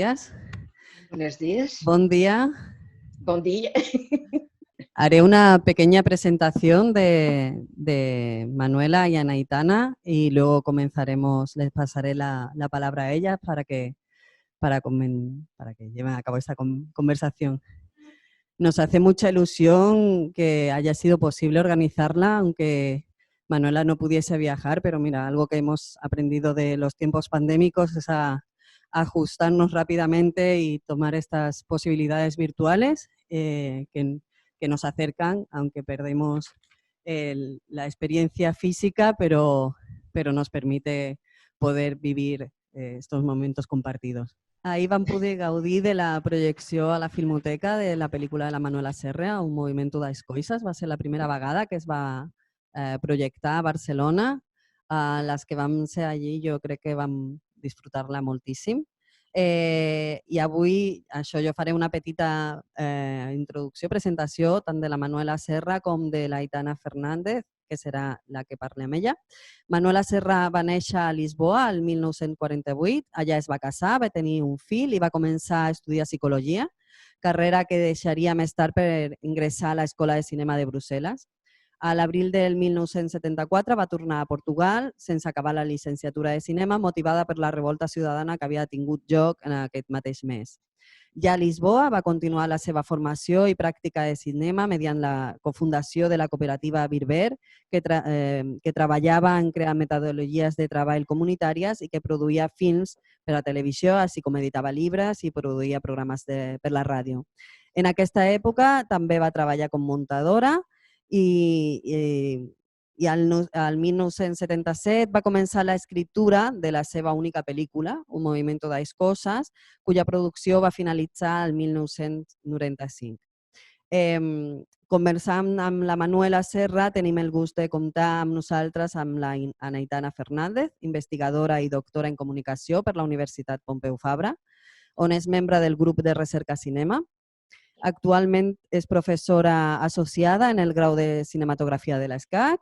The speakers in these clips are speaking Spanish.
días. Buenos días. Buen día. Buen día. Haré una pequeña presentación de Manuela y Ana Aitana y luego comenzaremos, les pasaré la palabra a ellas para que lleven a cabo esta conversación. Nos hace mucha ilusión que haya sido posible organizarla, aunque Manuela no pudiese viajar, pero mira, algo que hemos aprendido de los tiempos pandémicos es a ajustarnos rápidamente y tomar estas posibilidades virtuales que nos acercan, aunque perdemos la experiencia física, pero nos permite poder vivir estos momentos compartidos. Ahir vam poder gaudir de la projecció a la Filmoteca de la pel·lícula de la Manuela Serra, Un movimiento d'escoixes. Va ser la primera vegada que es va projectar a Barcelona. Les que vam ser allí jo crec que vam disfrutar-la moltíssim. I avui això jo faré una petita introducció, presentació tant de la Manuela Serra com de l'Aitana Fernández, que serà la que parli amb ella. Manuela Serra va néixer a Lisboa el 1948, allà es va casar, va tenir un fill i va començar a estudiar psicologia, carrera que deixaria més tard per ingressar a l'Escola de Cinema de Brussel·les. A l'abril del 1974 va tornar a Portugal sense acabar la llicenciatura de cinema, motivada per la revolta ciutadana que havia tingut lloc en aquest mateix mes. Ja a Lisboa va continuar la seva formació i pràctica de cinema mediant la cofundació de la cooperativa Birber, que treballava en crear metodologies de treball comunitàries i que produïa films per a televisió, així com editava llibres i produïa programes per la ràdio. En aquesta època també va treballar com muntadora i al 1977 va començar l'escriptura de la seva única pel·lícula, Un movimiento d'escoixes, cuya producció va finalitzar el 1995. Conversant amb la Manuela Serra, tenim el gust de comptar amb nosaltres amb la Ana Aitana Fernández, investigadora i doctora en comunicació per la Universitat Pompeu Fabra, on és membre del grup de recerca cinema. Actualment és professora associada en el grau de cinematografia de l'ESCAC,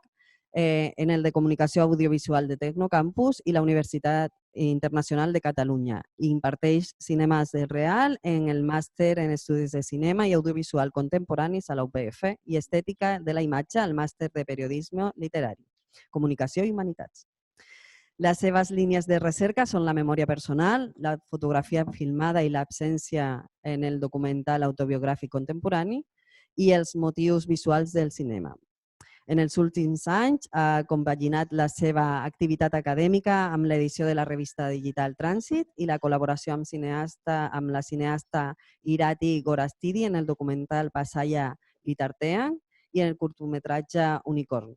en el de Comunicació Audiovisual de Tecnocampus i la Universitat Internacional de Catalunya. I imparteix cinemes de real en el màster en Estudis de Cinema i Audiovisual Contemporanis a la UPF i Estètica de la Imatge al màster de Periodisme Literari, Comunicació i Humanitats. Les seves línies de recerca són la memòria personal, la fotografia filmada i l'absència en el documental autobiogràfic contemporani i els motius visuals del cinema. En els últims anys ha compaginat la seva activitat acadèmica amb l'edició de la revista digital Trànsit i la col·laboració amb la cineasta Irati Gorastidi en el documental Pasaya Litartean i en el curtmetratge Unicorn.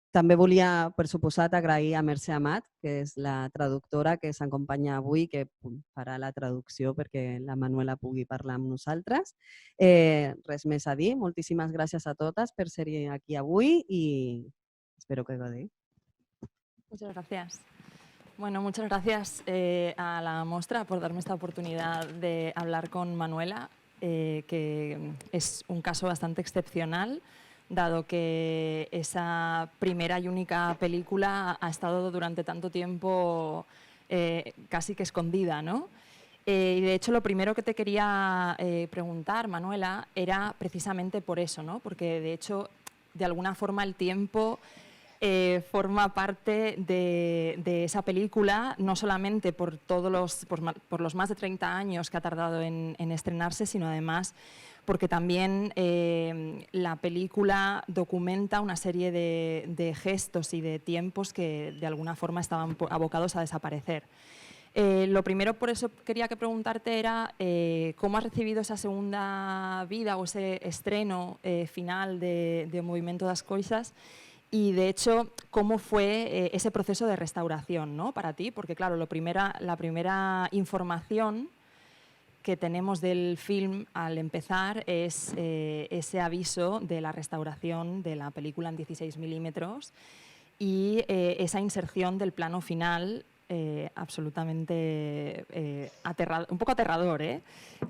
També volia, per suposat, agrair a Mercè Amat, que és la traductora que s'acompanya avui, que farà la traducció perquè la Manuela pugui parlar amb nosaltres. Res més a dir. Moltíssimes gràcies a totes per ser aquí avui y espero que gaudiu. Muchas gracias. Bueno, muchas gracias a la Mostra por darme esta oportunidad de hablar con Manuela, que es un caso bastante excepcional, dado que esa primera y única película ha estado durante tanto tiempo casi que escondida, ¿no? Y de hecho lo primero que te quería preguntar, Manuela, era precisamente por eso, ¿no? Porque de hecho, de alguna forma el tiempo forma parte de esa película, no solamente por los más de 30 años que ha tardado en estrenarse, sino además porque también la película documenta una serie de gestos y de tiempos que de alguna forma estaban abocados a desaparecer. Lo primero, por eso quería que preguntarte era cómo has recibido esa segunda vida o ese estreno final de Movimiento das Coisas y, de hecho, cómo fue ese proceso de restauración, ¿no? Para ti, porque claro, la primera información que tenemos del film al empezar es ese aviso de la restauración de la película en 16 milímetros y esa inserción del plano final absolutamente un poco aterrador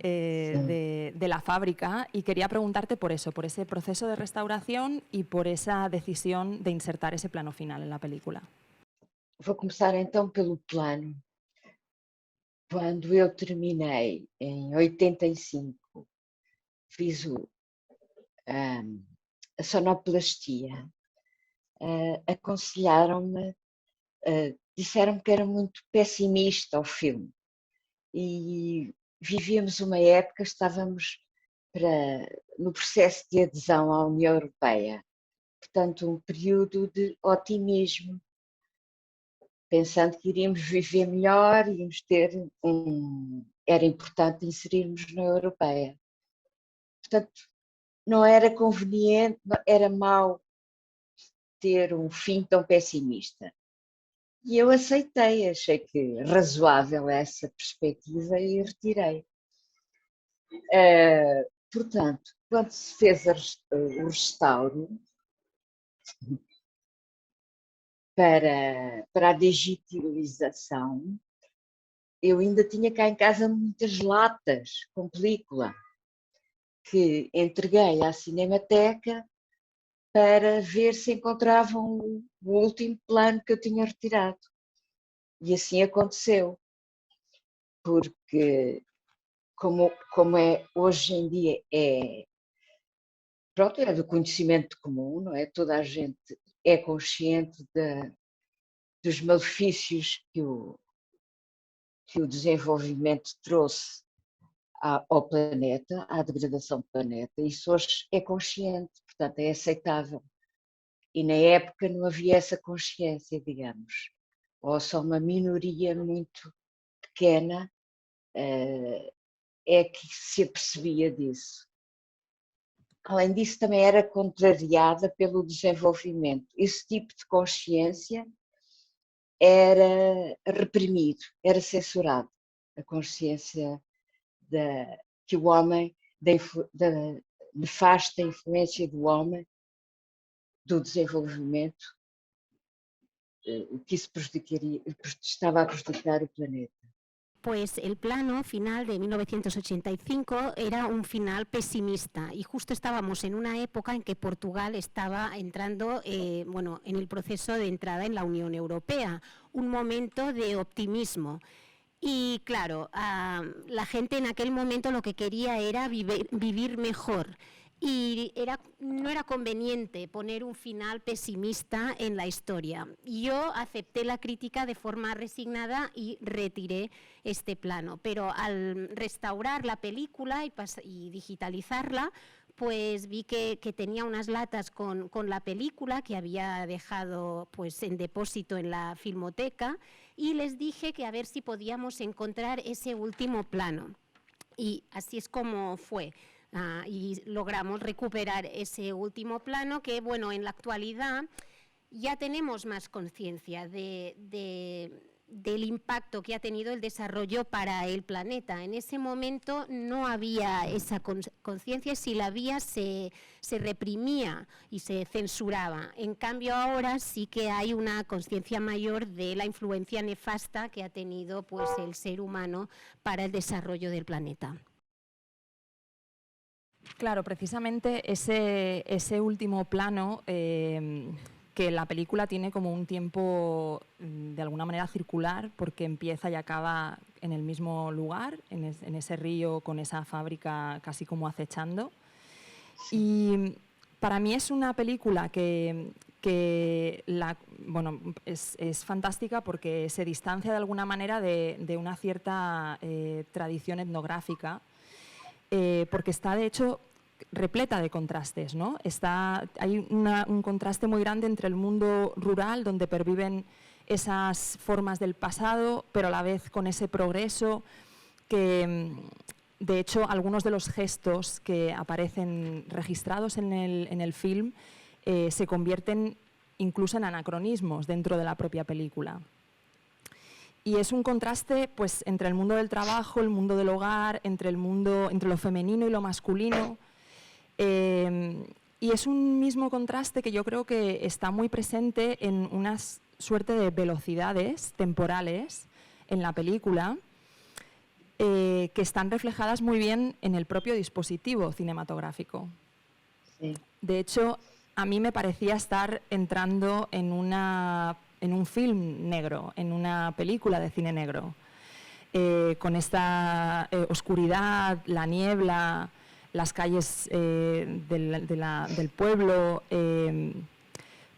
de la fábrica, y quería preguntarte por eso, por ese proceso de restauración y por esa decisión de insertar ese plano final en la película. Vou começar então pelo plano. quando eu terminei em 85, fiz a sonoplastia, aconselharam-me, disseram-me que era muito pessimista o filme. E vivíamos uma época, estávamos no processo de adesão à União Europeia. Portanto, um período de otimismo, pensando que iríamos viver melhor, iríamos ter era importante inserirmos na Europeia. Portanto, não era conveniente, era mau ter um fim tão pessimista. E eu aceitei, achei que razoável essa perspectiva e retirei. Portanto, quando se fez o restauro para a digitalização, eu ainda tinha cá em casa muitas latas com película que entreguei à Cinemateca para ver se encontravam o último plano que eu tinha retirado. E assim aconteceu, porque como é hoje em dia pronto, é do conhecimento comum, não é? Toda a gente é consciente dos malefícios que o desenvolvimento trouxe ao planeta, à degradação do planeta. Isso hoje é consciente, portanto é aceitável. E na época não havia essa consciência, digamos. Ou só uma minoria muito pequena é que se apercebia disso. Além disso, também era contrariada pelo desenvolvimento. Esse tipo de consciência era reprimido, era censurado. A consciência que o homem, da nefasta influência do homem, do desenvolvimento, o que isso estava a prejudicar o planeta. Pues el plano final de 1985 era un final pesimista y justo estábamos en una época en que Portugal estaba entrando en el proceso de entrada en la Unión Europea, un momento de optimismo. Y claro, la gente en aquel momento lo que quería era vivir mejor. Y no era conveniente poner un final pesimista en la historia. Yo acepté la crítica de forma resignada y retiré este plano, pero al restaurar la película y digitalizarla, pues vi que tenía unas latas con la película que había dejado pues en depósito en la Filmoteca y les dije que a ver si podíamos encontrar ese último plano. Y así es como fue. Y logramos recuperar ese último plano que, bueno, en la actualidad ya tenemos más conciencia del impacto que ha tenido el desarrollo para el planeta. En ese momento no había esa conciencia, si la había se reprimía y se censuraba. En cambio ahora sí que hay una conciencia mayor de la influencia nefasta que ha tenido pues, el ser humano para el desarrollo del planeta. Claro, precisamente ese último plano que la película tiene como un tiempo de alguna manera circular porque empieza y acaba en el mismo lugar, en ese río con esa fábrica casi como acechando. Y para mí es una película que es fantástica porque se distancia de alguna manera de una cierta tradición etnográfica porque está de hecho repleta de contrastes, ¿no? Hay un contraste muy grande entre el mundo rural, donde perviven esas formas del pasado, pero a la vez con ese progreso que, de hecho, algunos de los gestos que aparecen registrados en el film se convierten incluso en anacronismos dentro de la propia película. Y es un contraste pues, entre el mundo del trabajo, el mundo del hogar, entre lo femenino y lo masculino. Y es un mismo contraste que yo creo que está muy presente en una suerte de velocidades temporales en la película que están reflejadas muy bien en el propio dispositivo cinematográfico. Sí. De hecho, a mí me parecía estar entrando en un film negro, en una película de cine negro. con esta oscuridad, la niebla, las calles del pueblo,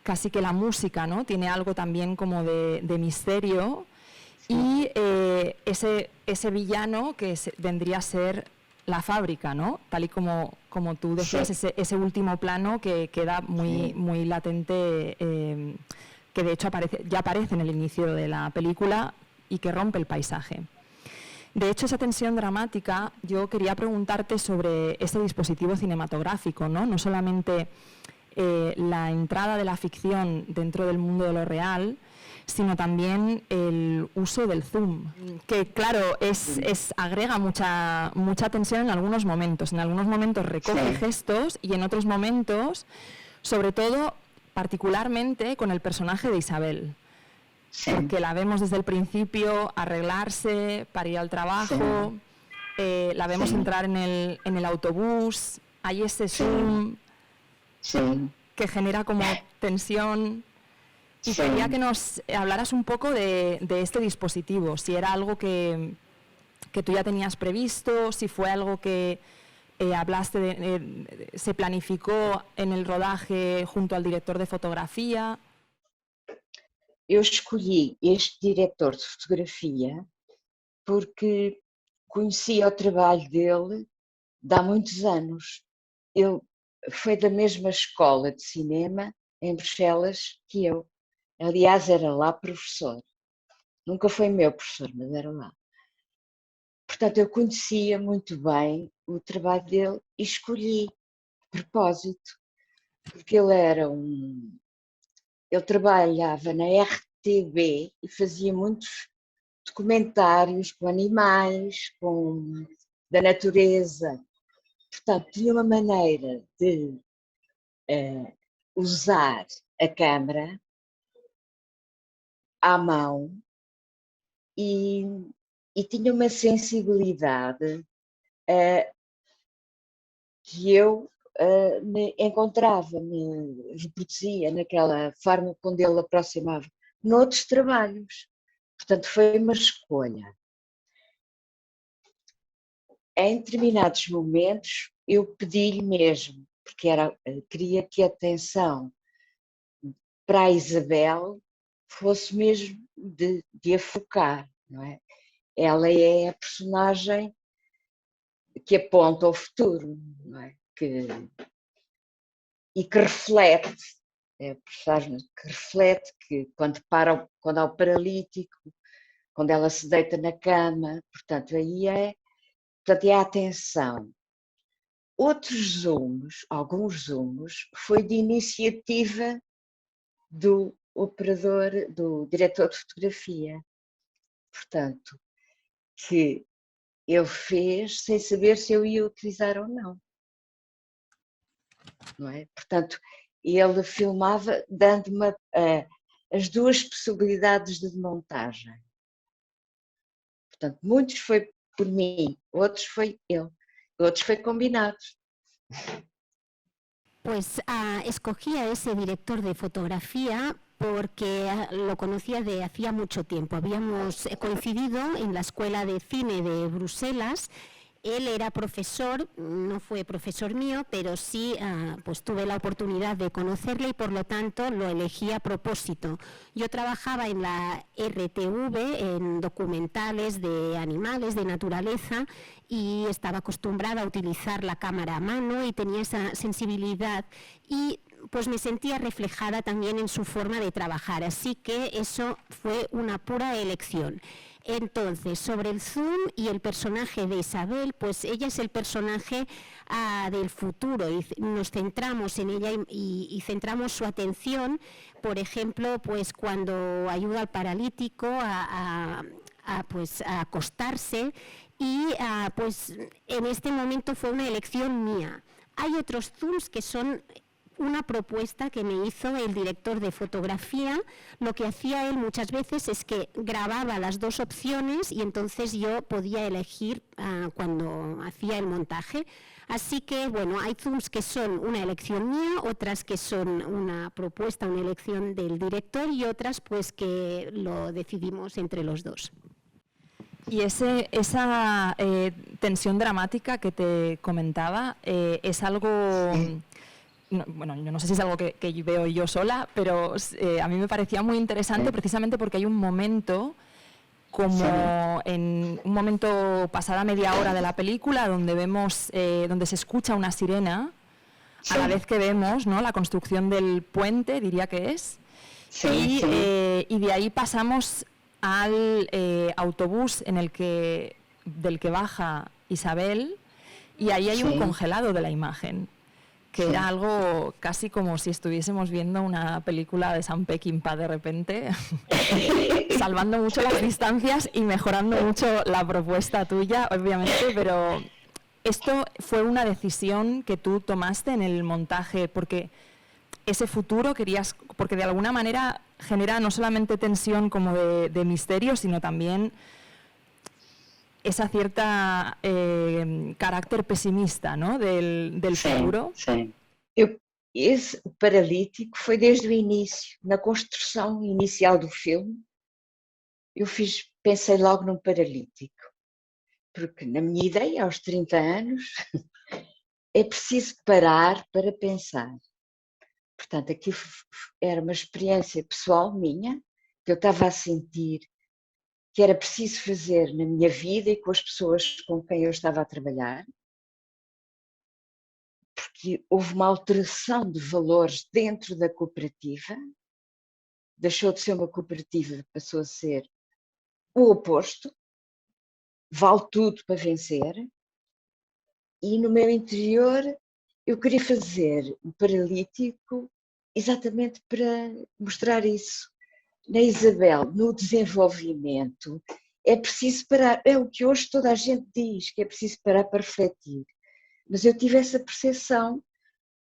casi que la música, ¿no? Tiene algo también como de misterio, y ese villano que vendría a ser la fábrica, ¿no? Tal y como tú decías, ese último plano que queda muy latente, que de hecho ya aparece en el inicio de la película y que rompe el paisaje. De hecho, esa tensión dramática, yo quería preguntarte sobre este dispositivo cinematográfico, ¿no? No solamente la entrada de la ficción dentro del mundo de lo real, sino también el uso del zoom, que claro, agrega mucha tensión en algunos momentos. En algunos momentos recoge gestos y en otros momentos, sobre todo, particularmente con el personaje de Isabel. Porque la vemos desde el principio arreglarse para ir al trabajo, la vemos entrar en el autobús, hay ese zoom que genera como tensión. Y quería que nos hablaras un poco de este dispositivo, si era algo que tú ya tenías previsto, si fue algo que se planificó en el rodaje junto al director de fotografía. Eu escolhi este diretor de fotografia porque conhecia o trabalho dele de há muitos anos. Ele foi da mesma escola de cinema em Bruxelas que eu. Aliás, era lá professor. Nunca foi meu professor, mas era lá. Portanto, eu conhecia muito bem o trabalho dele e escolhi de propósito, porque ele trabalhava na RTB e fazia muitos documentários com animais, da natureza. Portanto, tinha uma maneira de usar a câmara à mão e tinha uma sensibilidade que eu me encontrava, me reproduzia naquela forma quando ele aproximava noutros trabalhos. Portanto, foi uma escolha. Em determinados momentos, eu pedi-lhe mesmo, porque queria que a atenção para a Isabel fosse mesmo de a focar, não é? Ela é a personagem que aponta ao futuro, não é? E que reflete, é a personagem que reflete que quando há o paralítico, quando ela se deita na cama, portanto, aí é a atenção. Outros zooms, alguns zooms, foi de iniciativa do operador, do diretor de fotografia. Portanto, que ele fez sem saber se eu ia utilizar ou não. Não é? Portanto, ele filmava dando-me as duas possibilidades de montagem. Portanto, muitos foi por mim, outros foi ele, outros foi combinados. Pues escogí a ese director de fotografía porque lo conocía de hacía mucho tiempo. Habíamos coincidido en la Escuela de Cine de Bruselas. Él era profesor, no fue profesor mío, pero sí pues tuve la oportunidad de conocerle y por lo tanto lo elegí a propósito. Yo trabajaba en la RTV, en documentales de animales, de naturaleza, y estaba acostumbrada a utilizar la cámara a mano y tenía esa sensibilidad y pues me sentía reflejada también en su forma de trabajar, así que eso fue una pura elección. Entonces, sobre el zoom y el personaje de Isabel, pues ella es el personaje del futuro y nos centramos en ella y centramos su atención, por ejemplo, pues cuando ayuda al paralítico a acostarse y pues en este momento fue una elección mía. Hay otros zooms que son una propuesta que me hizo el director de fotografía. Lo que hacía él muchas veces es que grababa las dos opciones y entonces yo podía elegir cuando hacía el montaje. Así que, bueno, hay zooms que son una elección mía, otras que son una propuesta, una elección del director y otras pues que lo decidimos entre los dos. Y esa tensión dramática que te comentaba es algo... No, bueno, yo no sé si es algo que veo yo sola, pero a mí me parecía muy interesante precisamente porque hay un momento, como en un momento pasada media hora de la película, donde vemos, donde se escucha una sirena, a la vez que vemos, ¿no?, la construcción del puente, diría que es, y de ahí pasamos al autobús del que baja Isabel, y ahí hay un congelado de la imagen, que era algo casi como si estuviésemos viendo una película de Sam Peckinpah de repente, salvando mucho las distancias y mejorando mucho la propuesta tuya, obviamente, pero esto fue una decisión que tú tomaste en el montaje, porque ese futuro querías, porque de alguna manera genera no solamente tensión como de misterio, sino también esa cierta carácter pesimista, ¿no?, del futuro. Esse paralítico foi desde o início, na construção inicial do filme, pensei logo num paralítico, porque na minha ideia, aos 30 anos, é preciso parar para pensar. Portanto, aqui era uma experiência pessoal minha, que eu estava a sentir que era preciso fazer na minha vida e com as pessoas com quem eu estava a trabalhar, porque houve uma alteração de valores dentro da cooperativa, deixou de ser uma cooperativa, passou a ser o oposto, vale tudo para vencer, e no meu interior eu queria fazer um paralítico exatamente para mostrar isso. Na Isabel, no desenvolvimento, é preciso parar. É o que hoje toda a gente diz, que é preciso parar para refletir. Mas eu tive essa percepção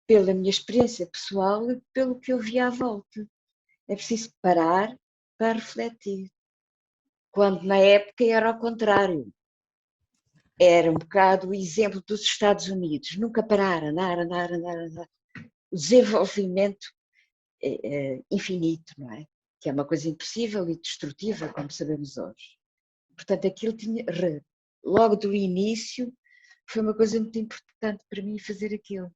pela minha experiência pessoal e pelo que eu vi à volta. É preciso parar para refletir. Quando na época era ao contrário. Era um bocado o exemplo dos Estados Unidos. Nunca parar, andar. O desenvolvimento infinito, não é? Que é uma coisa impossível e destrutiva, como sabemos hoje. Portanto, aquilo tinha, logo do início, foi uma coisa muito importante para mí fazer aquilo.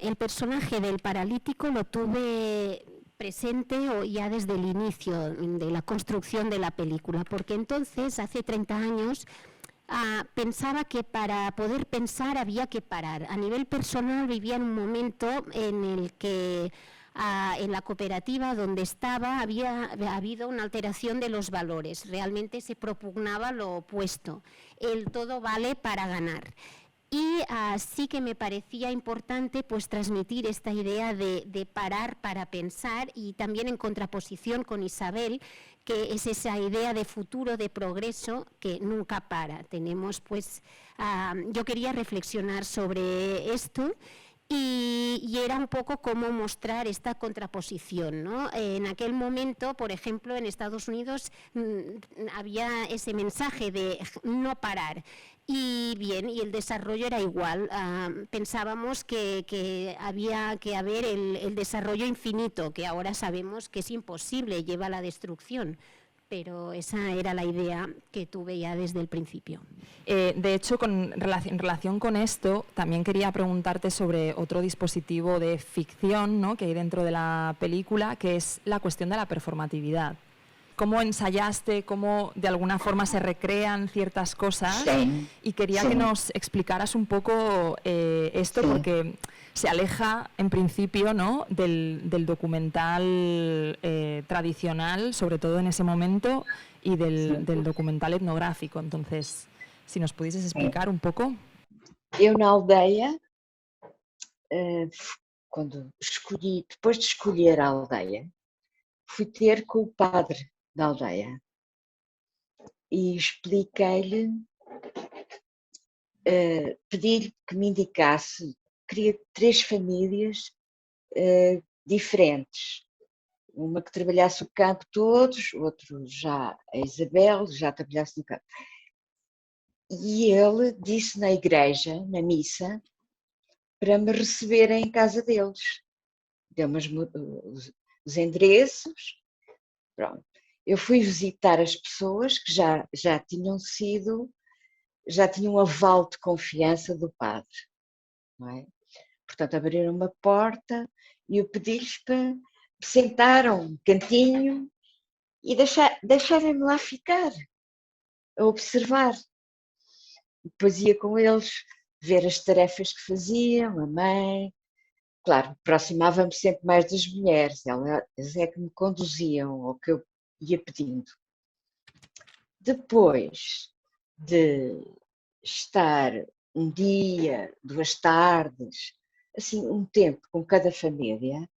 El personaje del paralítico lo tuve presente ya desde el inicio de la construcción de la película, porque entonces, hace 30 años, pensaba que para poder pensar había que parar. A nivel personal vivía en un momento en el que en la cooperativa donde estaba había habido una alteración de los valores. Realmente se propugnaba lo opuesto. El todo vale para ganar. Y sí que me parecía importante pues transmitir esta idea de parar para pensar, y también en contraposición con Isabel, que es esa idea de futuro, de progreso, que nunca para. Tenemos pues, yo quería reflexionar sobre esto. Y era un poco cómo mostrar esta contraposición, ¿no? En aquel momento, por ejemplo, en Estados Unidos había ese mensaje de no parar. Y bien, y el desarrollo era igual. Pensábamos que había que haber el desarrollo infinito, que ahora sabemos que es imposible, lleva a la destrucción. Pero esa era la idea que tuve ya desde el principio. De hecho, en relación con esto, también quería preguntarte sobre otro dispositivo de ficción, ¿no?, que hay dentro de la película, que es la cuestión de la performatividad. ¿Cómo ensayaste, cómo de alguna forma se recrean ciertas cosas? Sí. Y quería que nos explicaras un poco esto, porque se aleja en principio, ¿no?, del documental tradicional, sobre todo en ese momento, y del documental etnográfico. Entonces, si nos pudieses explicar un poco. Eu na aldeia, quando escolhi, depois de escolher a aldeia, fui ter com o padre da aldeia e expliquei-lhe, pedi-lhe que me indicasse, queria 3 famílias diferentes, uma que trabalhasse o campo todos, outro já, a Isabel, já trabalhasse no campo. E ele disse na igreja, na missa, para me receberem em casa deles. Deu-me os endereços, pronto. eu fui visitar as pessoas que já tinham aval de confiança do padre, não é? Portanto, abriram uma porta e eu pedi-lhes para me sentar um cantinho e deixarem-me lá ficar, a observar. Depois ia com eles ver as tarefas que faziam, a mãe. Claro, aproximava-me sempre mais das mulheres, elas é que me conduziam ao que eu ia pedindo. Depois de estar um dia, 2 tardes, assim, um tempo com cada família,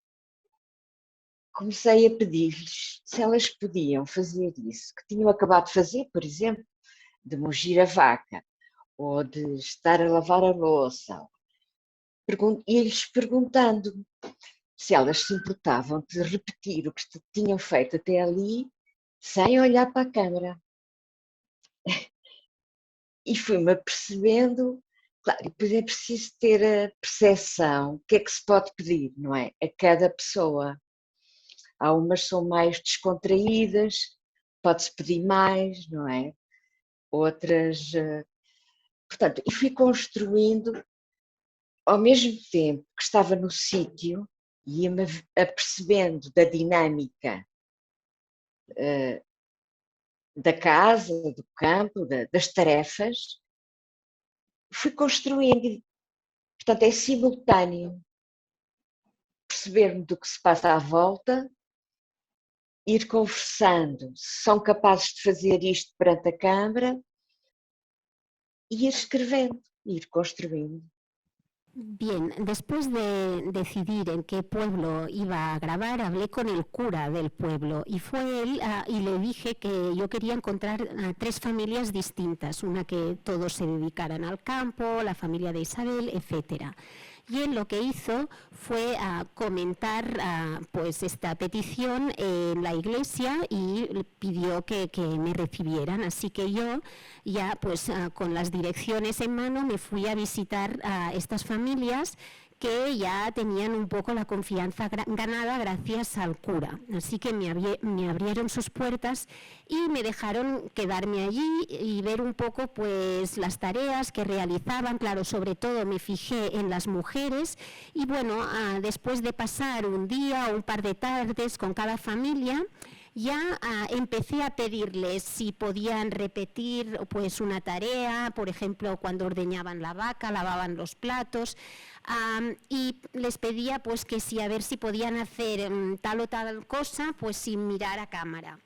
comecei a pedir-lhes se elas podiam fazer isso, que tinham acabado de fazer, por exemplo, de mugir a vaca, ou de estar a lavar a louça. E-lhes perguntando se elas se importavam de repetir o que tinham feito até ali, sem olhar para a câmara. E fui-me apercebendo, claro, depois é preciso ter a percepção, o que é que se pode pedir, não é? A cada pessoa. Há umas que são mais descontraídas, pode-se pedir mais, não é? Outras... Portanto, e fui construindo, ao mesmo tempo que estava no sítio, e ia-me apercebendo da dinâmica da casa, do campo, das tarefas, fui construindo. Portanto, é simultâneo perceber-me do que se passa à volta, ir conversando, se são capazes de fazer isto perante a câmara, e ir escrevendo, ir construindo. Bien, después de decidir en qué pueblo iba a grabar, hablé con el cura del pueblo y fue él y le dije que yo quería encontrar 3 familias distintas, una que todos se dedicaran al campo, la familia de Isabel, etcétera. Y él lo que hizo fue comentar pues esta petición en la iglesia y pidió que me recibieran. Así que yo ya pues con las direcciones en mano me fui a visitar a estas familias que ya tenían un poco la confianza ganada gracias al cura. Así que me abrieron sus puertas y me dejaron quedarme allí y ver un poco pues las tareas que realizaban. Claro, sobre todo me fijé en las mujeres y bueno, después de pasar un día o un par de tardes con cada familia, ya empecé a pedirles si podían repetir pues una tarea, por ejemplo, cuando ordeñaban la vaca, lavaban los platos, y les pedía pues que a ver si podían hacer tal o tal cosa pues sin mirar a cámara.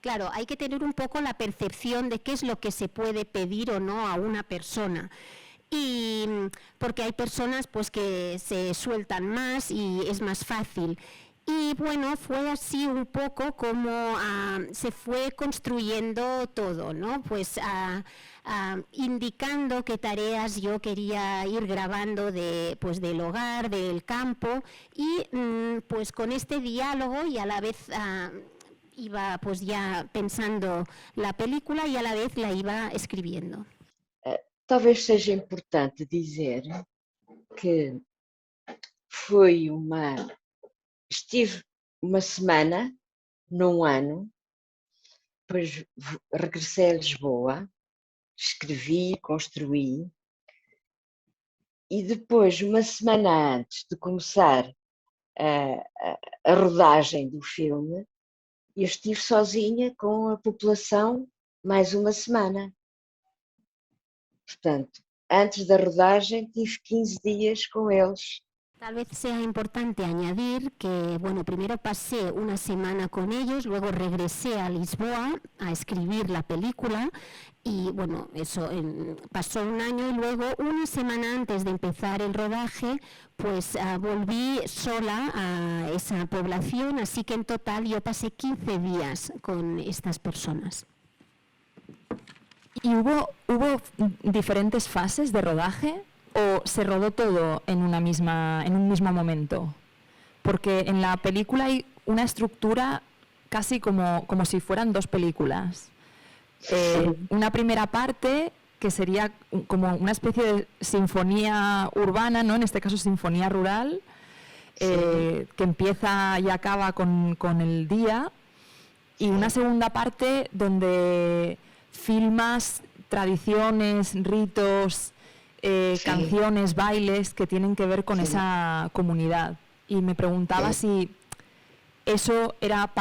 Claro, hay que tener un poco la percepción de qué es lo que se puede pedir o no a una persona. Y porque hay personas pues que se sueltan más y es más fácil. Y bueno, fue así un poco como se fue construyendo todo, ¿no? Pues indicando qué tareas yo quería ir grabando pues del hogar, del campo, y pues con este diálogo y a la vez iba pues ya pensando la película y a la vez la iba escribiendo. Talvez seja importante dizer que estive uma semana num ano, depois regressei a Lisboa, escrevi, construí, e depois, uma semana antes de começar a rodagem do filme, eu estive sozinha com a população mais uma semana. Portanto, antes da rodagem tive 15 días con eles. Tal vez sea importante añadir que, bueno, primero pasé una semana con ellos, luego regresé a Lisboa a escribir la película y, bueno, eso pasó un año y luego una semana antes de empezar el rodaje, pues volví sola a esa población, así que en total yo pasé 15 días con estas personas. ¿Y hubo diferentes fases de rodaje o se rodó todo en un mismo momento? Porque en la película hay una estructura casi como si fueran 2 películas. Una primera parte que sería como una especie de sinfonía urbana, ¿no? En este caso sinfonía rural, que empieza y acaba con el día. y una segunda parte donde filmas tradiciones, ritos, Sí. canciones, bailes que tienen que ver con Sí. esa comunidad. Y me preguntaba si eso era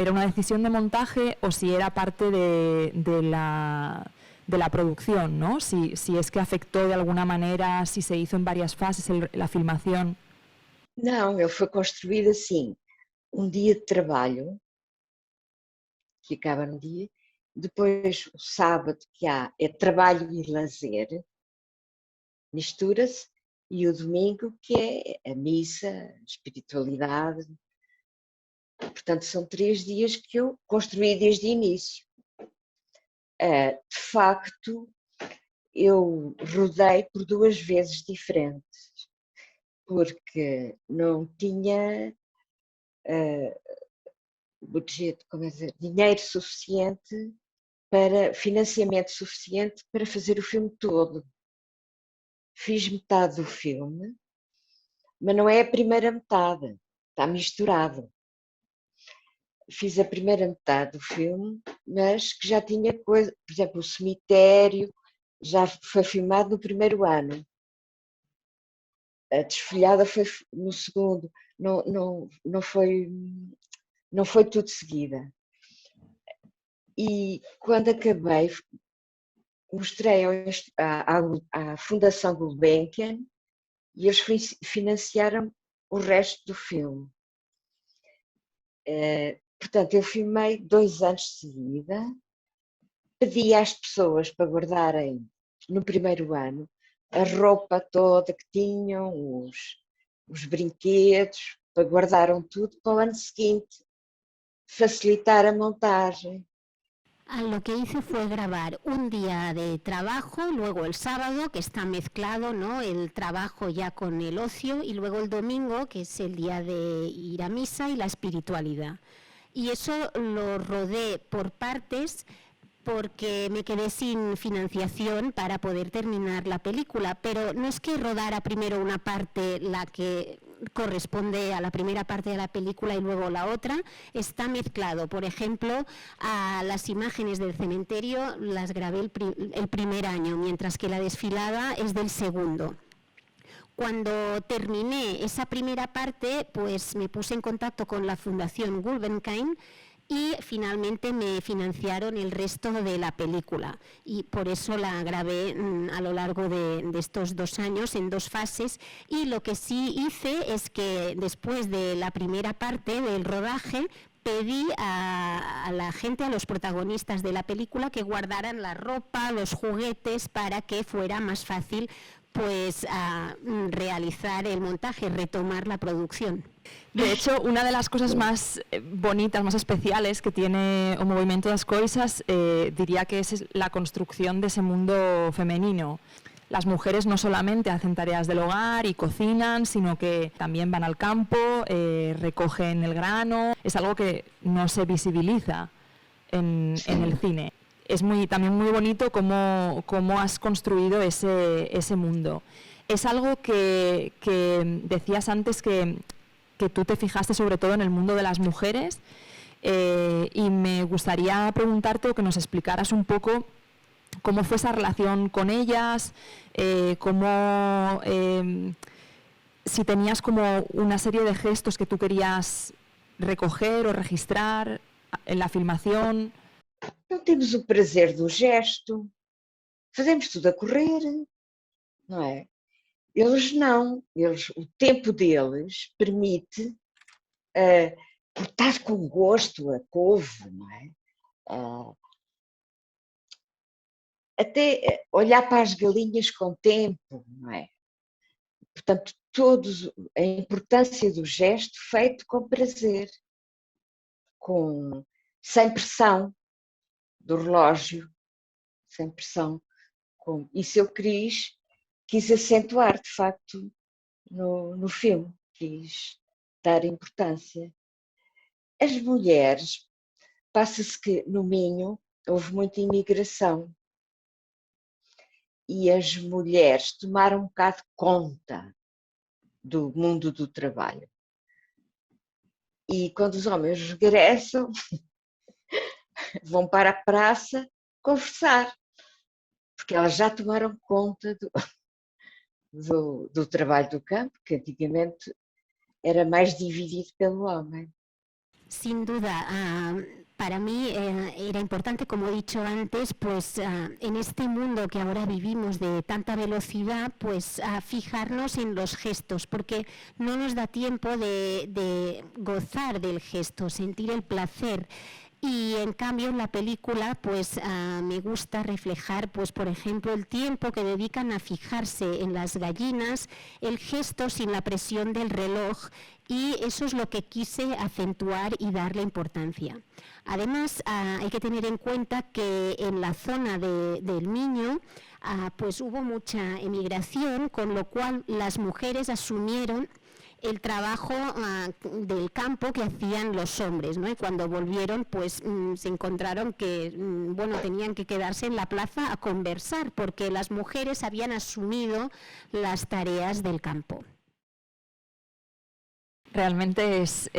una decisión de montaje o si era parte de la producción, ¿no? Si es que afectó de alguna manera, si se hizo en varias fases la filmación. Não, ele foi construído assim, um dia de trabalho, que acaba no dia, depois o sábado que há é trabalho e lazer, mistura-se, e o domingo que é a missa, a espiritualidade. Portanto, são 3 dias que eu construí desde o início. De facto, eu rodei por 2 vezes diferentes, porque não tinha budget, como é dizer, dinheiro suficiente financiamento suficiente para fazer o filme todo. Fiz metade do filme, mas não é a primeira metade, está misturado. Fiz a primeira metade do filme, mas que já tinha coisa, por exemplo, o cemitério já foi filmado no primeiro ano. A desfolhada foi no segundo, não foi tudo seguida. E quando acabei, mostrei à Fundação Gulbenkian e eles financiaram o resto do filme. Portanto, eu filmei 2 anos de seguida, pedi às pessoas para guardarem no primeiro ano a roupa toda que tinham, os brinquedos, para guardaram tudo para o ano seguinte, facilitar a montagem. Lo que hice fue grabar un día de trabajo, luego el sábado, que está mezclado, ¿no? El trabajo ya con el ocio, y luego el domingo, que es el día de ir a misa y la espiritualidad. Y eso lo rodé por partes porque me quedé sin financiación para poder terminar la película, pero no es que rodara primero una parte, la que corresponde a la primera parte de la película, y luego la otra, está mezclado. Por ejemplo, a las imágenes del cementerio las grabé el primer año, mientras que la desfilada es del segundo. Cuando terminé esa primera parte, pues me puse en contacto con la Fundación Gulbenkian y finalmente me financiaron el resto de la película, y por eso la grabé a lo largo de estos 2 años en 2 fases. Y lo que sí hice es que después de la primera parte del rodaje pedí a la gente, a los protagonistas de la película, que guardaran la ropa, los juguetes, para que fuera más fácil pues a realizar el montaje, retomar la producción. De hecho, una de las cosas más bonitas, más especiales que tiene o Movimiento das Coisas, diría que es la construcción de ese mundo femenino. Las mujeres no solamente hacen tareas del hogar y cocinan, sino que también van al campo, recogen el grano. Es algo que no se visibiliza en el cine. Es también muy bonito cómo has construido ese mundo. Es algo que decías antes que tú te fijaste sobre todo en el mundo de las mujeres, y me gustaría preguntarte o que nos explicaras un poco cómo fue esa relación con ellas, si tenías como una serie de gestos que tú querías recoger o registrar en la filmación. Não temos o prazer do gesto, fazemos tudo a correr, não é? Eles não, o tempo deles permite cortar com gosto a couve, não é? Até olhar para as galinhas com tempo, não é? Portanto, a importância do gesto feito com prazer, sem pressão do relógio, sem pressão. Isso eu quis acentuar, de facto, no filme, quis dar importância. As mulheres, passa-se que no Minho houve muita imigração e as mulheres tomaram um bocado conta do mundo do trabalho. E quando os homens regressam, vão para a praça conversar, porque elas já tomaram conta do trabalho do campo, que antigamente era mais dividido pelo homem. Sin duda, para mí era importante, como he dicho antes, pues en este mundo que ahora vivimos de tanta velocidad, pues fijarnos en los gestos, porque no nos da tiempo de gozar del gesto, sentir el placer. Y en cambio en la película pues me gusta reflejar pues por ejemplo el tiempo que dedican a fijarse en las gallinas, el gesto sin la presión del reloj, y eso es lo que quise acentuar y darle importancia. Además hay que tener en cuenta que en la zona del Miño pues hubo mucha emigración, con lo cual las mujeres asumieron el trabajo del campo que hacían los hombres, ¿no? Y cuando volvieron, pues se encontraron que, bueno, tenían que quedarse en la plaza a conversar, porque las mujeres habían asumido las tareas del campo. Realmente es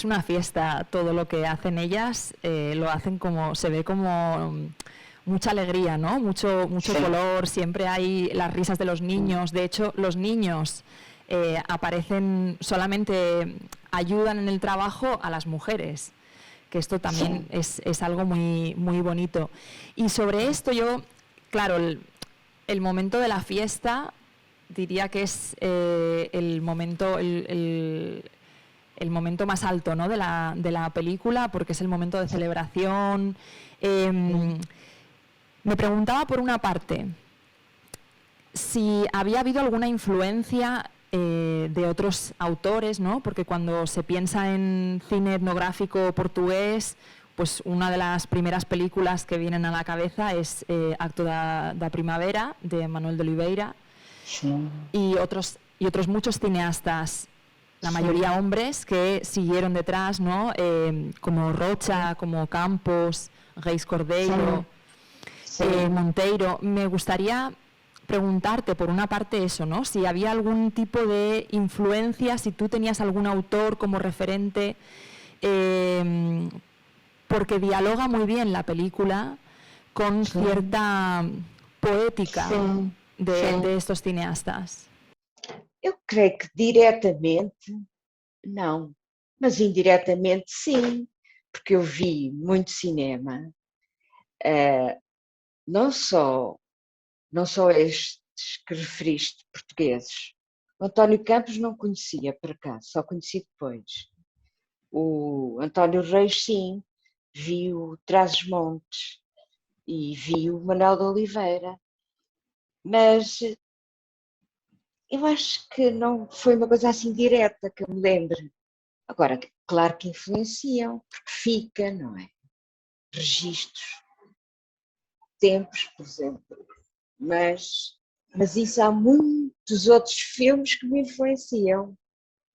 una fiesta todo lo que hacen ellas, lo hacen como, se ve como mucha alegría, ¿no? Mucho color, siempre hay las risas de los niños. De hecho, los niños aparecen, solamente ayudan en el trabajo a las mujeres, que esto también es algo muy, muy bonito. Y sobre esto yo, claro, el momento de la fiesta diría que es el momento más alto, ¿no? de la película, porque es el momento de celebración. Me preguntaba por una parte si había habido alguna influencia de otros autores, ¿no? Porque cuando se piensa en cine etnográfico portugués, pues una de las primeras películas que vienen a la cabeza es Acto da Primavera, de Manuel de Oliveira, y otros muchos cineastas, la mayoría hombres, que siguieron detrás, ¿no? Como Rocha, como Campos, Reis Cordeiro, Monteiro. Me gustaría preguntarte, por una parte, eso, ¿no? Si había algún tipo de influencia, si tú tenías algún autor como referente, porque dialoga muy bien la película con cierta poética de estos cineastas. Eu creio que diretamente não, mas indiretamente sim, porque eu vi muito cinema, não só estes que referiste, portugueses. O António Campos não conhecia, por acaso, só conheci depois. O António Reis, sim, vi o Trás-os-Montes e vi o Manuel de Oliveira, mas eu acho que não foi uma coisa assim direta que eu me lembre. Agora, claro que influenciam, porque fica, não é? Registros, tempos, por exemplo, mas isso há muitos outros filmes que me influenciam.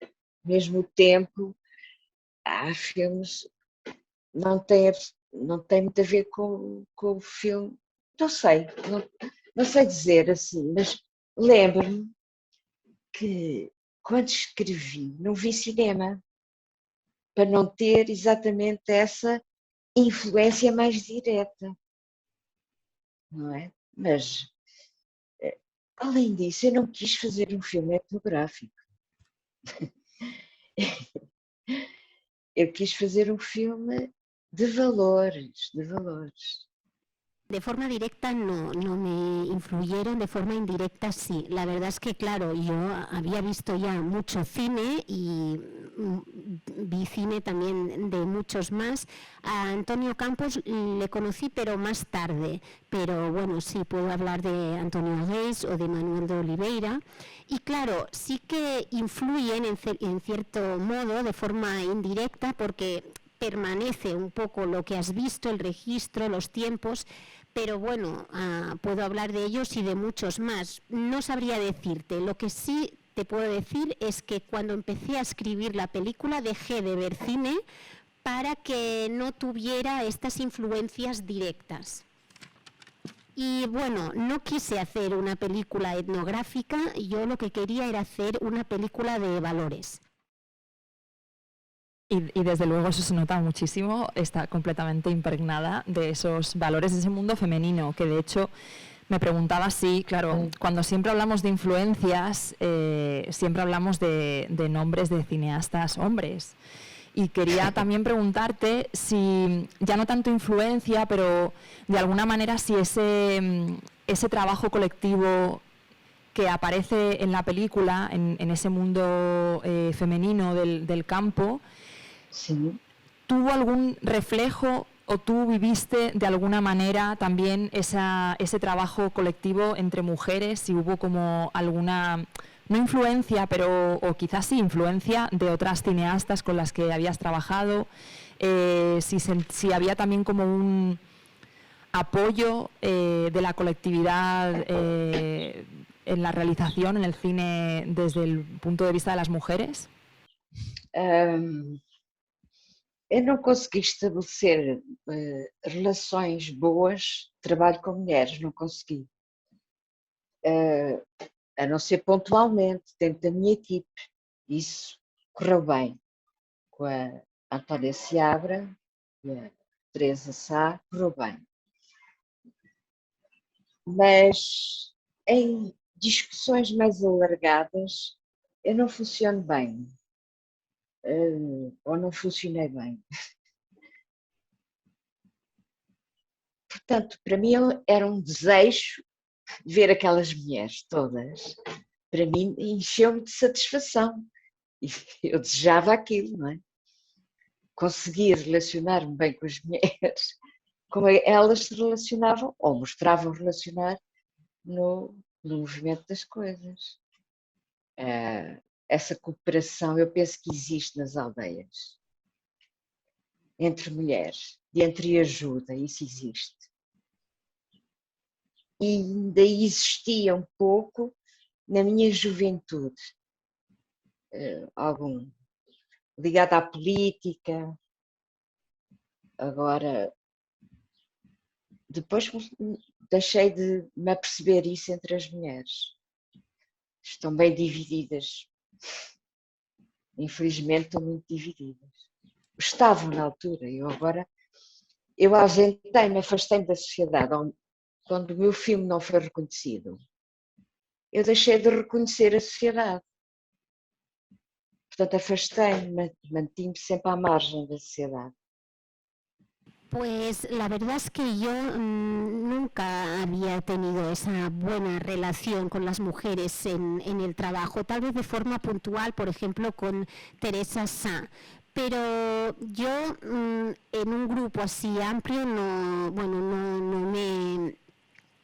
Ao mesmo tempo, há filmes que não têm muito a ver com o filme. Não sei, não sei dizer assim, mas lembro-me que quando escrevi não vi cinema, para não ter exatamente essa influência mais direta, não é? Mas, além disso, eu não quis fazer um filme etnográfico. Eu quis fazer um filme de valores, de valores. De forma directa no me influyeron, de forma indirecta sí. La verdad es que, claro, yo había visto ya mucho cine y vi cine también de muchos más. A Antonio Campos le conocí, pero más tarde. Pero bueno, sí, puedo hablar de Antonio Reis o de Manuel de Oliveira. Y claro, sí que influyen en cierto modo, de forma indirecta, porque permanece un poco lo que has visto, el registro, los tiempos. Pero bueno, puedo hablar de ellos y de muchos más. No sabría decirte. Lo que sí te puedo decir es que cuando empecé a escribir la película dejé de ver cine para que no tuviera estas influencias directas. Y bueno, no quise hacer una película etnográfica, yo lo que quería era hacer una película de valores. Y desde luego eso se nota muchísimo, está completamente impregnada de esos valores, de ese mundo femenino, que de hecho me preguntaba si, claro, cuando siempre hablamos de influencias, siempre hablamos de nombres de cineastas hombres. Y quería también preguntarte si, ya no tanto influencia, pero de alguna manera si ese trabajo colectivo que aparece en la película, en ese mundo femenino del campo, Sim. ¿tuvo algún reflejo o tú viviste de alguna manera también ese trabajo colectivo entre mujeres? Si hubo como alguna, no influencia, pero o quizás sí influencia de otras cineastas con las que habías trabajado, si había también como un apoyo de la colectividad en la realización, en el cine, desde el punto de vista de las mujeres. Eu não consegui estabelecer relações boas de trabalho com mulheres, não consegui. A não ser pontualmente, dentro da minha equipe. Isso correu bem. Com a Antónia Seabra e a Teresa Sá, correu bem. Mas em discussões mais alargadas, eu não funciono bem. Ou não funcionei bem. Portanto, para mim era um desejo ver aquelas mulheres todas. Para mim encheu-me de satisfação. E eu desejava aquilo, não é? Conseguir relacionar-me bem com as mulheres, como elas se relacionavam ou mostravam relacionar no movimento das coisas. Essa cooperação, eu penso que existe nas aldeias, entre mulheres, de entreajuda, isso existe. E ainda existia um pouco na minha juventude, algum ligado à política. Agora, depois deixei de me aperceber isso entre as mulheres. Estão bem divididas. Infelizmente estão muito divididas. Estavam na altura, eu ausentei-me, afastei-me da sociedade. Quando o meu filme não foi reconhecido, eu deixei de reconhecer a sociedade. Portanto, afastei-me, mantive-me sempre à margem da sociedade. Pues la verdad es que yo nunca había tenido esa buena relación con las mujeres en el trabajo, tal vez de forma puntual, por ejemplo, con Teresa Sá. Pero yo en un grupo así amplio no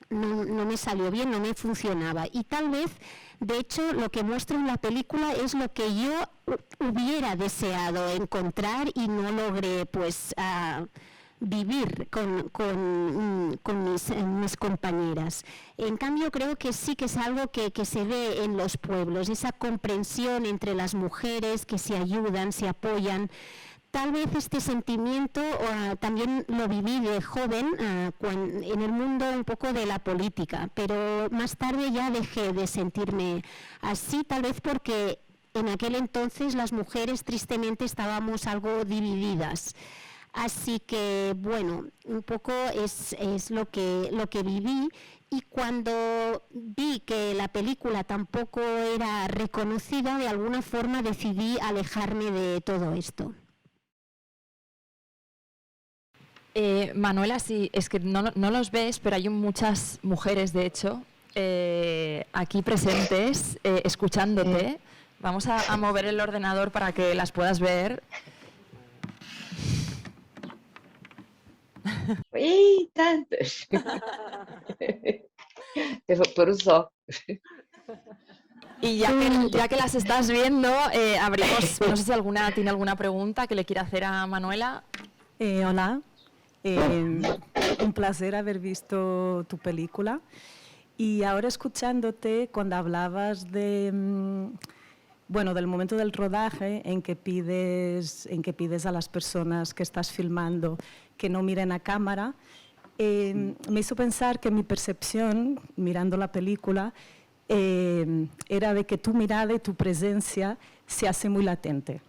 me salió bien, no me funcionaba. Y tal vez, de hecho, lo que muestro en la película es lo que yo hubiera deseado encontrar y no logré, pues, vivir con mis compañeras. En cambio, creo que sí que es algo que se ve en los pueblos, esa comprensión entre las mujeres que se ayudan, se apoyan. Tal vez este sentimiento también lo viví de joven en el mundo un poco de la política, pero más tarde ya dejé de sentirme así, tal vez porque en aquel entonces las mujeres tristemente estábamos algo divididas. Así que, bueno, un poco es lo que viví, y cuando vi que la película tampoco era reconocida, de alguna forma decidí alejarme de todo esto. Manuela, sí, es que no los ves, pero hay muchas mujeres, de hecho, aquí presentes, escuchándote. Vamos a mover el ordenador para que las puedas ver. ¡Y tantas! Te voy por los ojos. Y ya que las estás viendo, abrimos, no sé si tiene alguna pregunta que le quiera hacer a Manuela. Hola, un placer haber visto tu película. Y ahora escuchándote, cuando hablabas del momento del rodaje en que pides a las personas que estás filmando que no miren a cámara, me hizo pensar que mi percepción, mirando la película, era de que tu mirada y tu presencia se hace muy latente.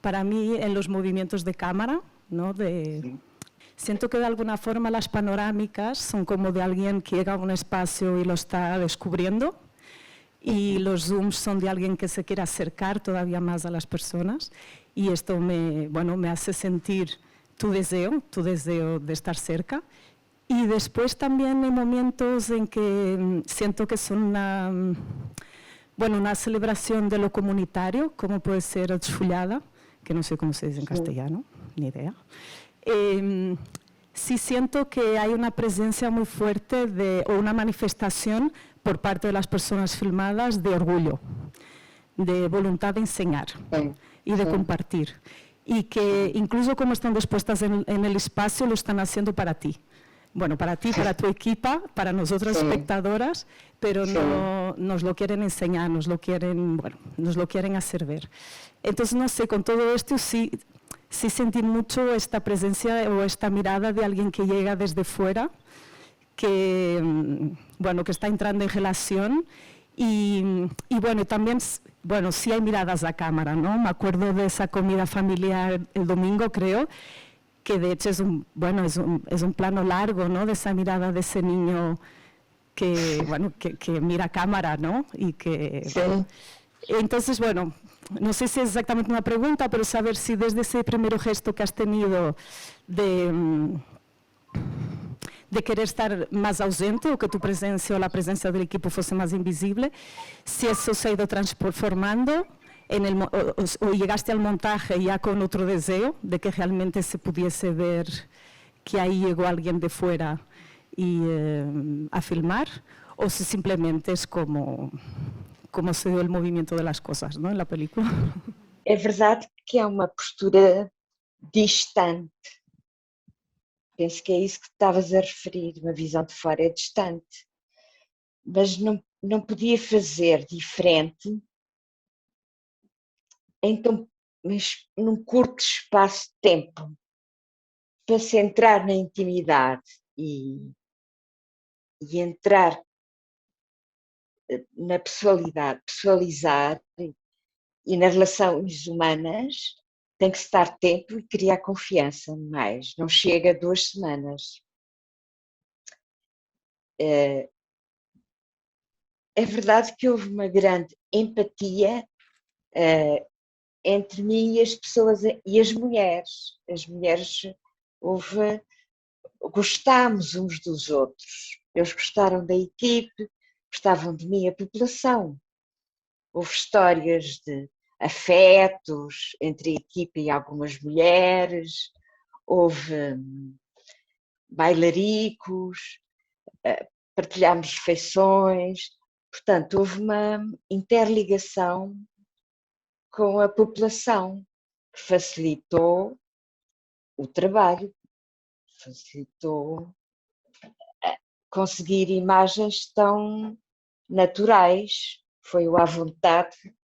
para mí en los movimientos de cámara, ¿no? Siento que de alguna forma las panorámicas son como de alguien que llega a un espacio y lo está descubriendo, y los zooms son de alguien que se quiere acercar todavía más a las personas, y esto me hace sentir tu deseo de estar cerca. Y después también hay momentos en que siento que son una celebración de lo comunitario, como puede ser Desfolhada, que no sé cómo se dice en castellano, ni idea. Sí siento que hay una presencia muy fuerte o una manifestación por parte de las personas filmadas de orgullo, de voluntad de enseñar y de compartir. Y que incluso como están dispuestas en el espacio, lo están haciendo para ti. Bueno, para ti, para tu equipa, para nosotras espectadoras, pero no nos lo quieren enseñar, nos lo quieren hacer ver. Entonces, no sé, con todo esto sí sentí mucho esta presencia o esta mirada de alguien que llega desde fuera, que está entrando en relación. Y también, sí hay miradas a cámara, ¿no? Me acuerdo de esa comida familiar el domingo, creo, que de hecho es un plano largo, ¿no? De esa mirada de ese niño que mira a cámara, ¿no? Y que, entonces, no sé si es exactamente una pregunta, pero saber si desde ese primer gesto que has tenido de querer estar más ausente o que tu presencia o la presencia del equipo fuese más invisible, si eso se ha ido transformando o llegaste al montaje ya con otro deseo de que realmente se pudiese ver que ahí llegó alguien de fuera a filmar, o si simplemente es como se dio el movimiento de las cosas, ¿no? En la película. É verdade que há uma postura distante. Penso que é isso que estavas a referir, uma visão de fora é distante. Mas não podia fazer diferente mas num curto espaço de tempo, para se entrar na intimidade e entrar na pessoalidade, pessoalizar e nas relações humanas, tem que se dar tempo e criar confiança mais. Não chega a 2 semanas. É verdade que houve uma grande empatia entre mim e as pessoas e as mulheres. As mulheres gostámos uns dos outros. Eles gostaram da equipe, gostavam de mim, a população. Houve histórias de afetos entre a equipe e algumas mulheres, houve bailaricos, partilhámos refeições, portanto, houve uma interligação com a população, que facilitou o trabalho, facilitou conseguir imagens tão naturais, foi o à vontade,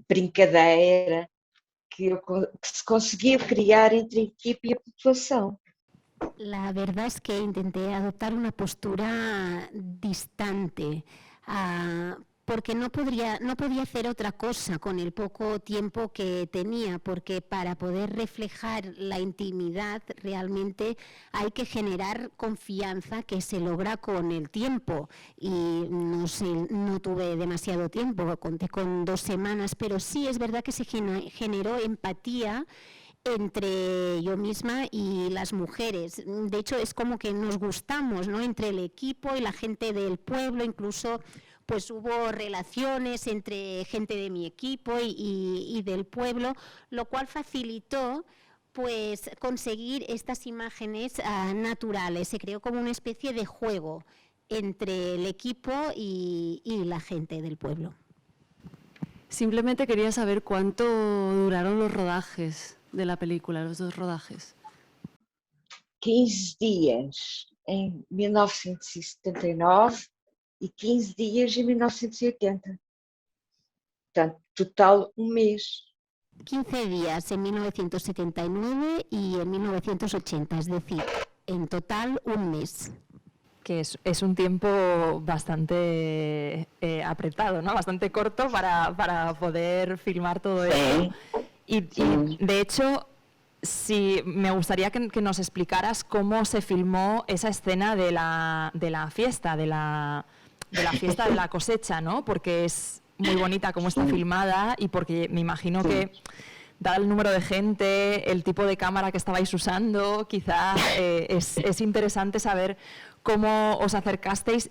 brincadeira, que se conseguiu criar entre a equipe e a população. La verdad es que intenté adoptar una postura distante, porque no podía hacer otra cosa con el poco tiempo que tenía, porque para poder reflejar la intimidad realmente hay que generar confianza que se logra con el tiempo, y no tuve demasiado tiempo, conté con 2 semanas, pero sí es verdad que se generó empatía entre yo misma y las mujeres. De hecho, es como que nos gustamos, ¿no? Entre el equipo y la gente del pueblo, incluso pues hubo relaciones entre gente de mi equipo y del pueblo, lo cual facilitó pues conseguir estas imágenes naturales. Se creó como una especie de juego entre el equipo y la gente del pueblo. Simplemente quería saber cuánto duraron los rodajes de la película, los 2 rodajes. 15 días em 1979 e 15 días em 1980. Portanto, total 1 mes. 15 días en 1979 y en 1980, es decir, en total 1 mes. Que es un tiempo bastante apretado, ¿no? Bastante corto para poder filmar todo esto. Y de hecho, sí, me gustaría que nos explicaras cómo se filmó esa escena de la fiesta, de la fiesta de la cosecha, ¿no? Porque es muy bonita cómo está filmada y porque me imagino que, dado el número de gente, el tipo de cámara que estabais usando, quizá es interesante saber cómo os acercasteis,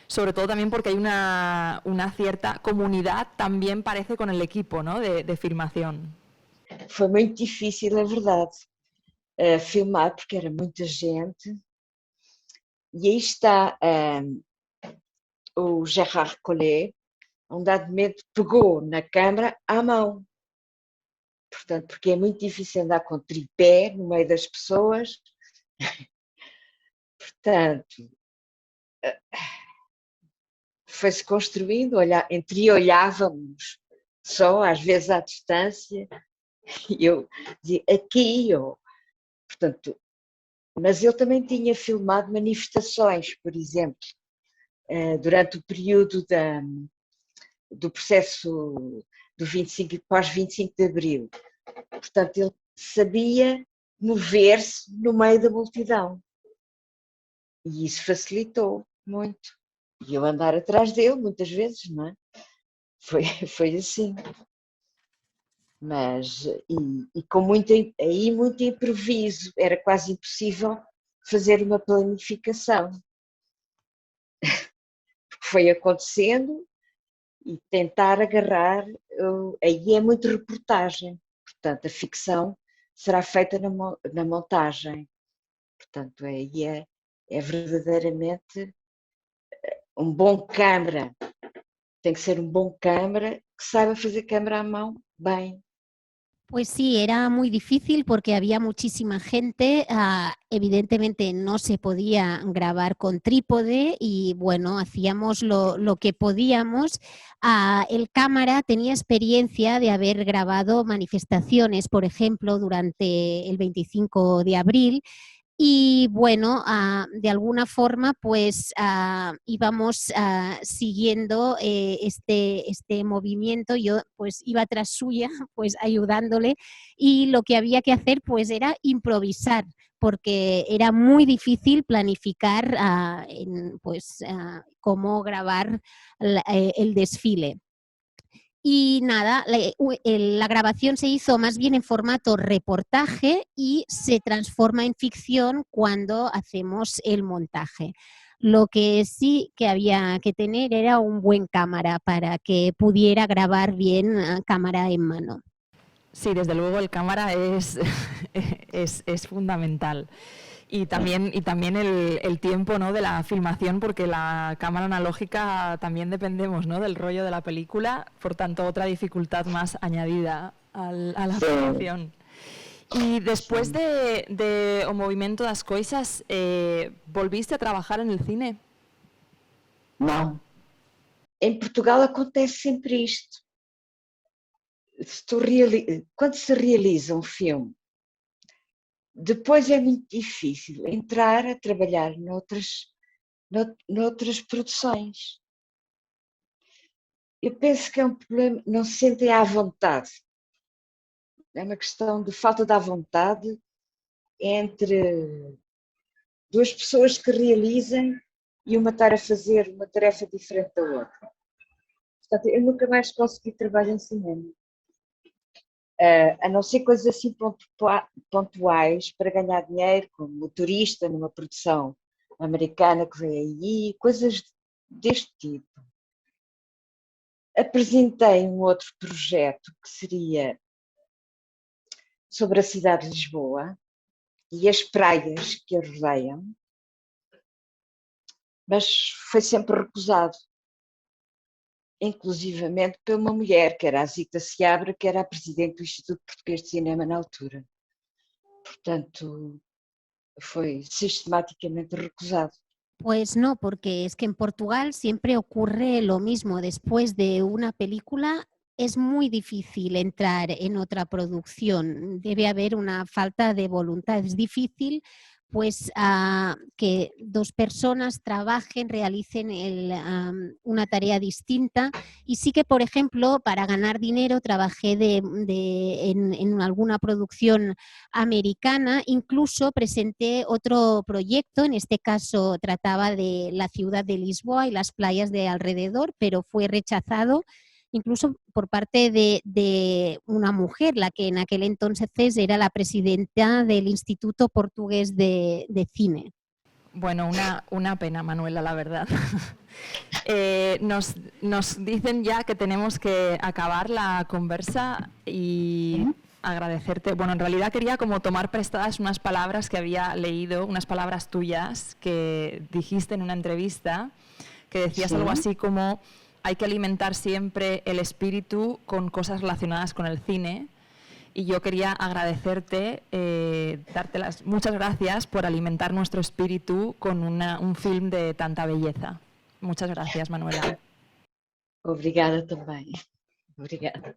sobre todo también porque hay una cierta comunidad, también parece, con el equipo, ¿no? de filmación. Foi muito difícil, é verdade, filmar, porque era muita gente. E aí está o Gérard Collé, a um dado momento pegou na câmara à mão. Portanto, porque é muito difícil andar com tripé no meio das pessoas. Portanto, foi-se construindo, entreolhávamos só, às vezes à distância, e eu dizia, aqui, portanto, mas ele também tinha filmado manifestações, por exemplo, durante o período do processo do 25, pós-25 de Abril. Portanto, ele sabia mover-se no meio da multidão. E isso facilitou muito. E eu andar atrás dele, muitas vezes, não é? Foi assim. Mas, e com muito improviso, era quase impossível fazer uma planificação. Foi acontecendo e tentar agarrar, aí é muito reportagem, portanto a ficção será feita na montagem, portanto aí é verdadeiramente um bom câmara, tem que ser um bom câmara que saiba fazer câmara à mão bem. Pues sí, era muy difícil porque había muchísima gente, evidentemente no se podía grabar con trípode y bueno, hacíamos lo que podíamos. El cámara tenía experiencia de haber grabado manifestaciones, por ejemplo, durante el 25 de abril. Y bueno, de alguna forma pues íbamos siguiendo este movimiento. Yo pues iba tras suya pues ayudándole y lo que había que hacer pues era improvisar porque era muy difícil planificar cómo grabar el desfile. Y nada, la grabación se hizo más bien en formato reportaje y se transforma en ficción cuando hacemos el montaje. Lo que sí que había que tener era un buen cámara para que pudiera grabar bien cámara en mano. Sí, desde luego el cámara es fundamental. Y también el tiempo, ¿no?, de la filmación, porque la cámara analógica también dependemos, ¿no?, del rollo de la película, por tanto otra dificultad más añadida a la filmación. Y después de O Movimento das Coisas, ¿volviste a trabajar en el cine? Não. Em Portugal acontece sempre isto. Quando se realiza um filme, depois é muito difícil entrar a trabalhar noutras produções. Eu penso que é um problema, não se sentem à vontade. É uma questão de falta de vontade entre duas pessoas que realizem e uma estar a fazer uma tarefa diferente da outra. Portanto, eu nunca mais consegui trabalhar em cinema. A não ser coisas assim pontuais para ganhar dinheiro, como motorista numa produção americana que veio aí, coisas deste tipo. Apresentei um outro projeto que seria sobre a cidade de Lisboa e as praias que a rodeiam, mas foi sempre recusado. Inclusivamente por uma mulher, que era a Zita Seabra, que era a presidente do Instituto Português de Cinema na altura. Portanto, foi sistematicamente recusado. Pues no, porque es que en Portugal siempre ocurre lo mismo. Después de una película es muy difícil entrar en otra producción. Debe haber una falta de voluntad. Es difícil pues que dos personas trabajen, realicen una tarea distinta. Y sí que, por ejemplo, para ganar dinero trabajé en alguna producción americana, incluso presenté otro proyecto, en este caso trataba de la ciudad de Lisboa y las playas de alrededor, pero fue rechazado incluso por parte de una mujer, la que en aquel entonces era la presidenta del Instituto Portugués de Cine. Bueno, una pena, Manuela, la verdad. Nos dicen ya que tenemos que acabar la conversa y agradecerte. Bueno, en realidad quería como tomar prestadas unas palabras que había leído, unas palabras tuyas que dijiste en una entrevista, que decías algo así como: hay que alimentar siempre el espíritu con cosas relacionadas con el cine. Y yo quería agradecerte, darte las muchas gracias por alimentar nuestro espíritu con un film de tanta belleza. Muchas gracias, Manuela. Obrigada também. Obrigada.